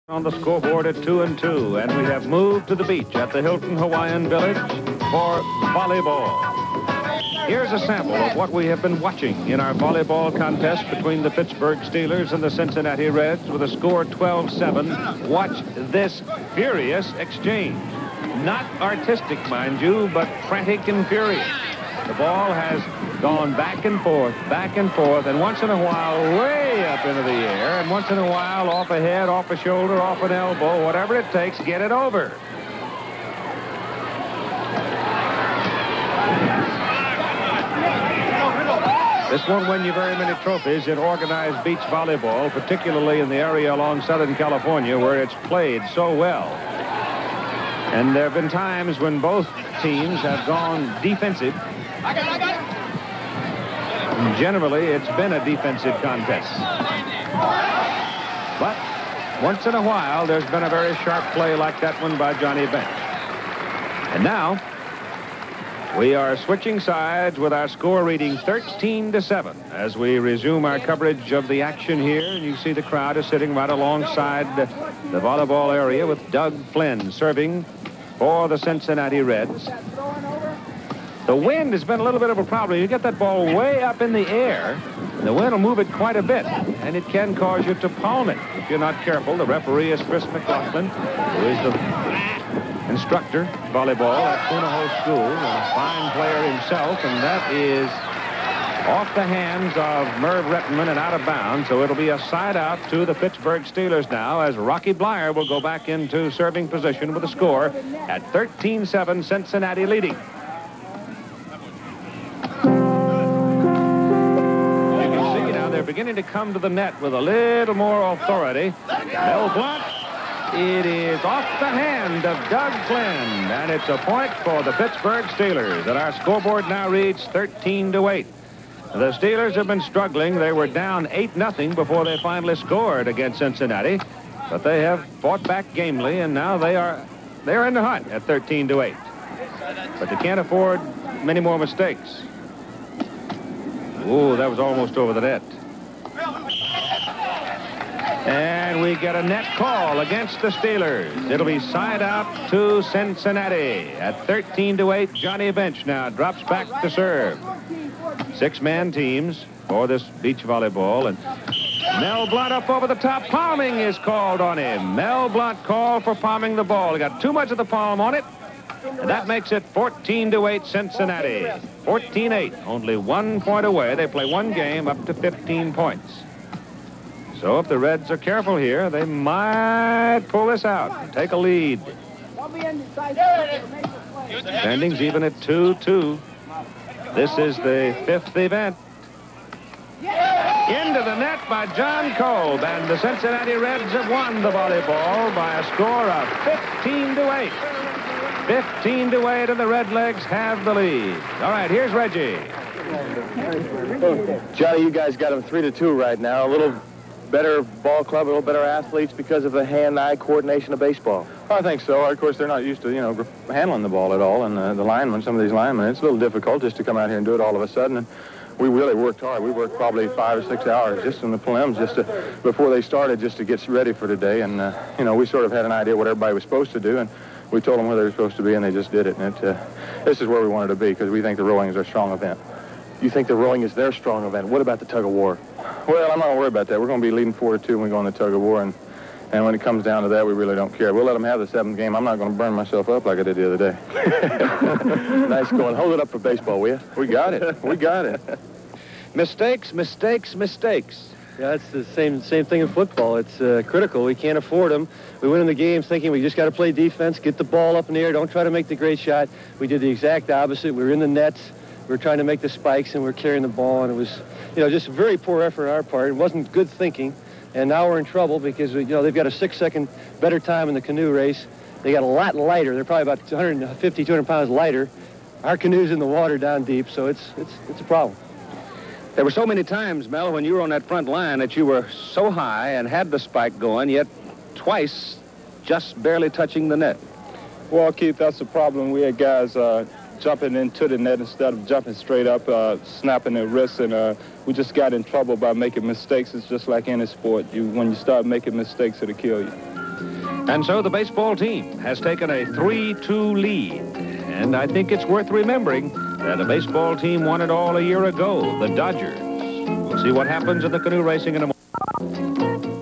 On the scoreboard at 2-2, and we have moved to the beach at the Hilton Hawaiian Village for volleyball. Here's a sample of what we have been watching in our volleyball contest between the Pittsburgh Steelers and the Cincinnati Reds with a score 12-7. Watch this furious exchange. Not artistic, mind you, but frantic and furious. The ball has gone back and forth, and once in a while way up into the air, and once in a while off a head, off a shoulder, off an elbow, whatever it takes, get it over. This won't win you very many trophies in organized beach volleyball, particularly in the area along Southern California where it's played so well. And there have been times when both teams have gone defensive. I got it. Generally, it's been a defensive contest. But once in a while, there's been a very sharp play like that one by Johnny Bench. And now, we are switching sides with our score reading 13-7 as we resume our coverage of the action here. And you see the crowd is sitting right alongside the volleyball area with Doug Flynn serving for the Cincinnati Reds. The wind has been a little bit of a problem. You get that ball way up in the air, the wind will move it quite a bit, and it can cause you to palm it if you're not careful. The referee is Chris McLaughlin, who is the instructor volleyball at Punahou School, and a fine player himself, and that is off the hands of Merv Rettenman and out of bounds, so it'll be a side out to the Pittsburgh Steelers now as Rocky Blyer will go back into serving position with a score at 13-7, Cincinnati leading. They're beginning to come to the net with a little more authority. Mel Blunt. It is off the hand of Doug Flynn, and it's a point for the Pittsburgh Steelers. And our scoreboard now reads 13-8. The Steelers have been struggling. They were down 8-0 before they finally scored against Cincinnati, but they have fought back gamely, and now they're in the hunt at 13-8. But they can't afford many more mistakes. Ooh, that was almost over the net. And we get a net call against the Steelers. It'll be side out to Cincinnati. At 13-8, Johnny Bench now drops back to serve. Six-man teams for this beach volleyball. And Mel Blunt up over the top. Palming is called on him. Mel Blunt called for palming the ball. He got too much of the palm on it. And that makes it 14-8 Cincinnati. 14-8. Only 1 point away. They play one game up to 15 points. So if the Reds are careful here, they might pull this out and take a lead. Standings even at 2-2. This is the fifth event. Into the net by John Kolb, and the Cincinnati Reds have won the volleyball by a score of 15-8. 15-8, and the Redlegs have the lead. All right, here's Reggie. Johnny, you guys got them 3-2 right now. A little better ball club, a little better athletes because of the hand-eye coordination of baseball. I think so. Of course, they're not used to, handling the ball at all. And the linemen, some of these linemen, it's a little difficult just to come out here and do it all of a sudden. And we really worked hard. We worked probably 5 or 6 hours just in the prelims, before they started, just to get ready for today. And, we sort of had an idea what everybody was supposed to do. And we told them where they were supposed to be, and they just did it. And this is where we wanted to be because we think the rowing is our strong event. You think the rowing is their strong event. What about the tug of war? Well, I'm not worried about that. We're going to be leading 4-2 when we go on the tug of war, and when it comes down to that, we really don't care. We'll let them have the 7th game. I'm not going to burn myself up like I did the other day. Nice going. Hold it up for baseball, will you? We got it. We got it. Mistakes, mistakes, mistakes. Yeah, it's the same thing in football. It's critical. We can't afford them. We went in the games thinking we just got to play defense, get the ball up in the air, don't try to make the great shot. We did the exact opposite. We were in the nets. We were trying to make the spikes, and we were carrying the ball, and it was, just a very poor effort on our part. It wasn't good thinking, and now we're in trouble because, they've got a 6-second better time in the canoe race. They got a lot lighter. They're probably about 150, 200 pounds lighter. Our canoe's in the water down deep, so it's a problem. There were so many times, Mel, when you were on that front line that you were so high and had the spike going, yet twice just barely touching the net. Well, Keith, that's the problem. We had guys jumping into the net instead of jumping straight up, snapping their wrists, and we just got in trouble by making mistakes. It's just like any sport. When you start making mistakes, it'll kill you. And so the baseball team has taken a 3-2 lead. And I think it's worth remembering that a baseball team won it all a year ago, the Dodgers. We'll see what happens in the canoe racing in a moment.